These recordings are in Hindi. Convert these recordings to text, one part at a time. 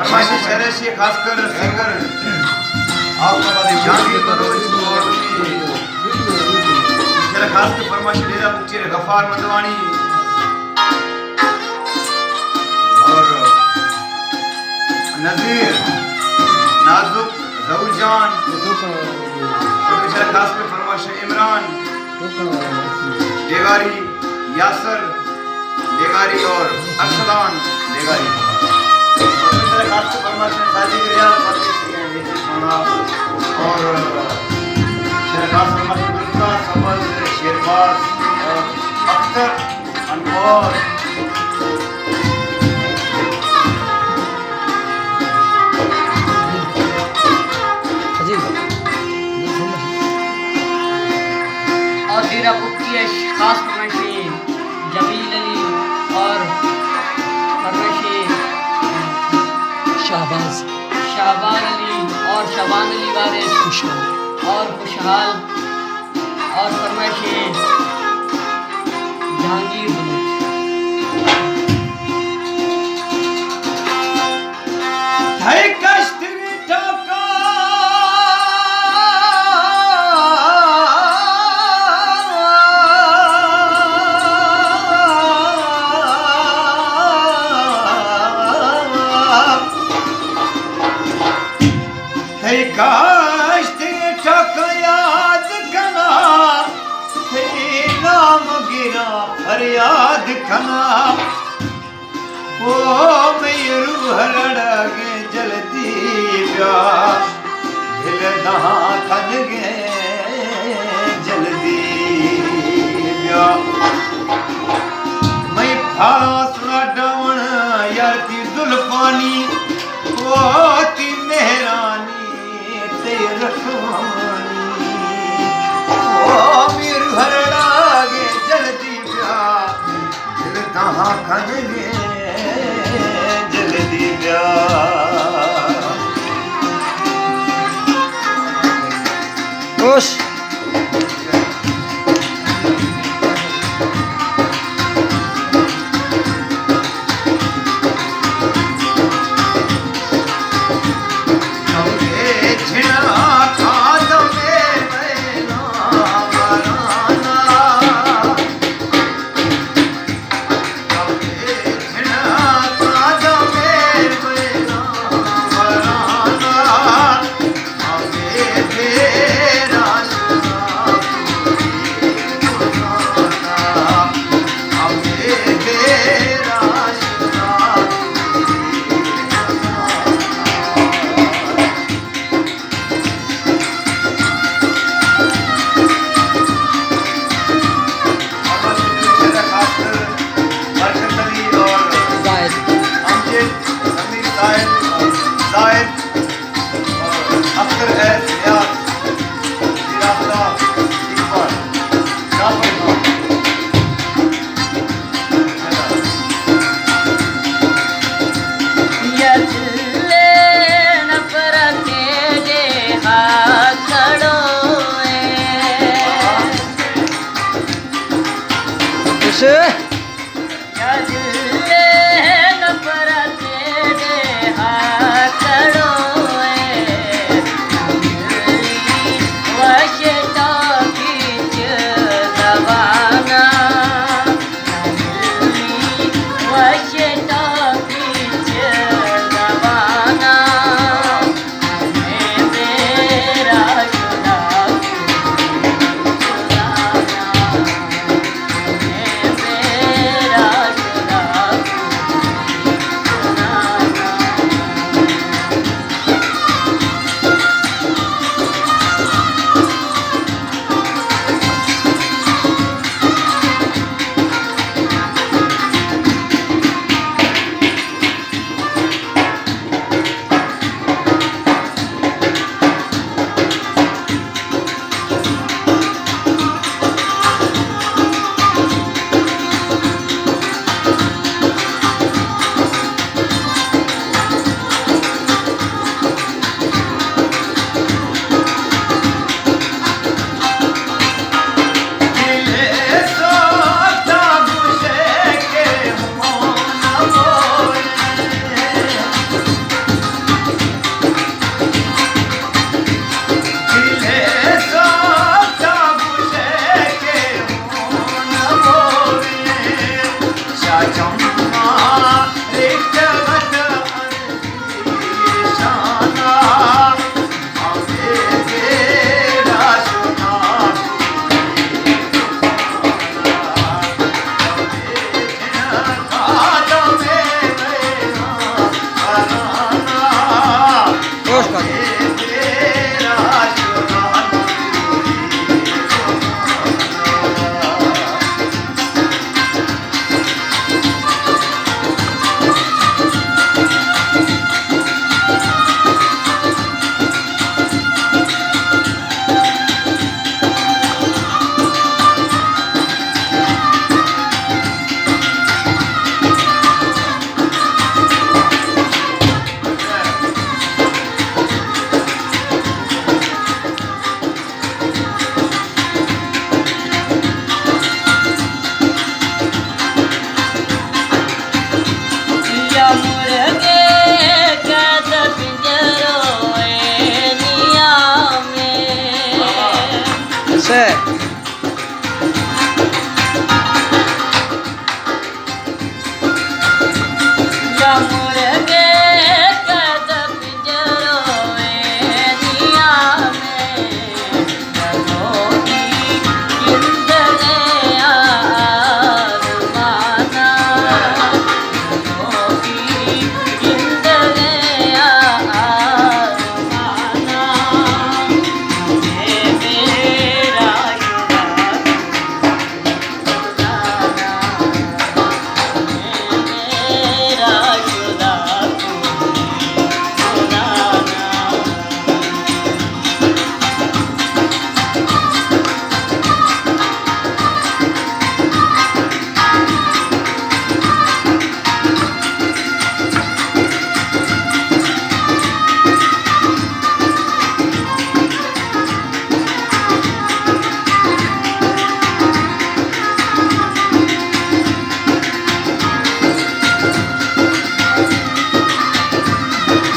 फरमाइशी शहरेशी खासकर सिंगर आपका जहांगीर मनोज और मेरा खासकर फरमाइशी डेरा मुक्ति गफार मंदवानी और नजीर नाजुक जहूरजान और मेरा खासकर फरमाइशी इमरान डेगारी यासर डेगारी और अरसलान डेगारी और खासकर फरमाइशी साजी रियाज सोना और मेरा खास फरमाइशी दुर्गा सबल शेरबाज और अख्तर अनवर और डेरा मुक्ति खास फरमाइशी जमील अली और फरमाइशी शाहबाज अली और शबान अली वारिस और खुशहाल और फरमाइशी जहांगीर मनोज। है कष्ट ठोका काश ठोका याद कना नाम गिरा फरियाद खना ओ मैं रूह लड़गे जल्दी प्या दिल दहा खन गे जल्दी प्या मैं फाला सुना डावण यार ती जुल्फानी ओ ती मेहरानी ते रखवानी ओ मेरू हरड़ागे जल्दी प्या दिल दहा खन गे जल्दी प्या खुश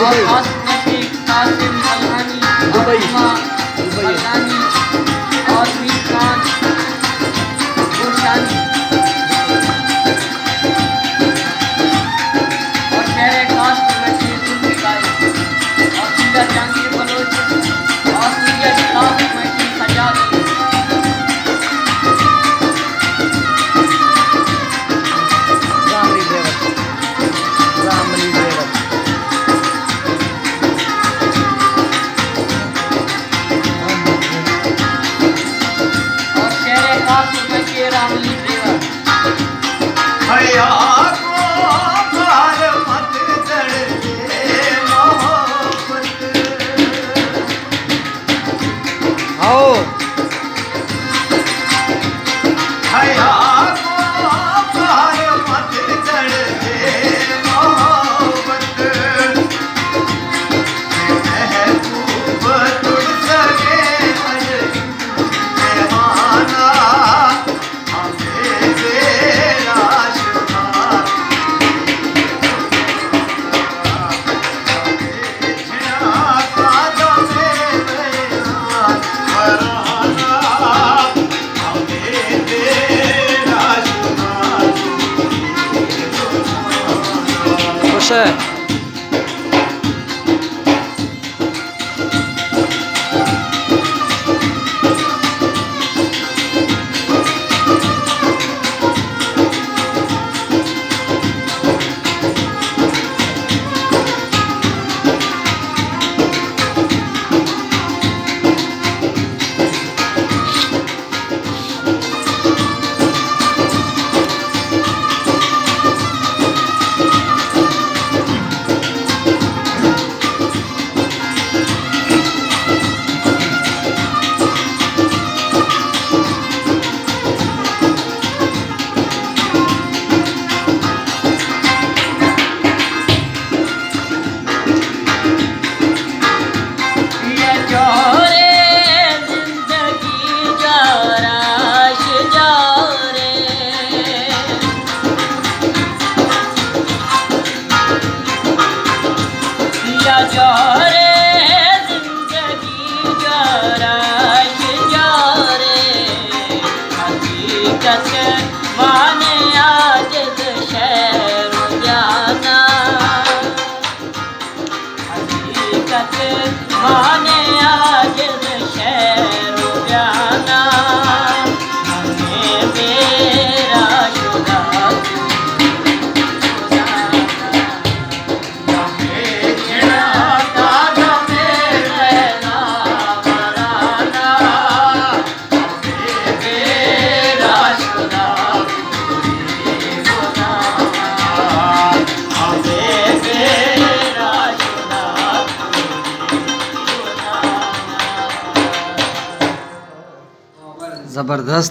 और खास फरमाइश कासिम मल्हानी और हुमा मल्हानी और मीर खान गोशानी और शहर खास फरमाइश जुल्फिकार और सिंगर जहांगीर बलोच और सिंगर खास फरमाइश सजाद रामली देवर और शहर खास फरमाइश रामली देवर हया को पार मत चढ़े मोहब्बत आओ हया को पार मत चढ़े मोहब्बत महबूब तुड़ सके मेहमाना हमें तेरा शुमार खुश है ये जोरे जिंदगी जाराश जोरे या जोरे जिंदगी जाराश जोरे हकीकत माने आज शहर जाना हकीकत माने आज शहर जाना हमें मेरा शुदा जबरदस्त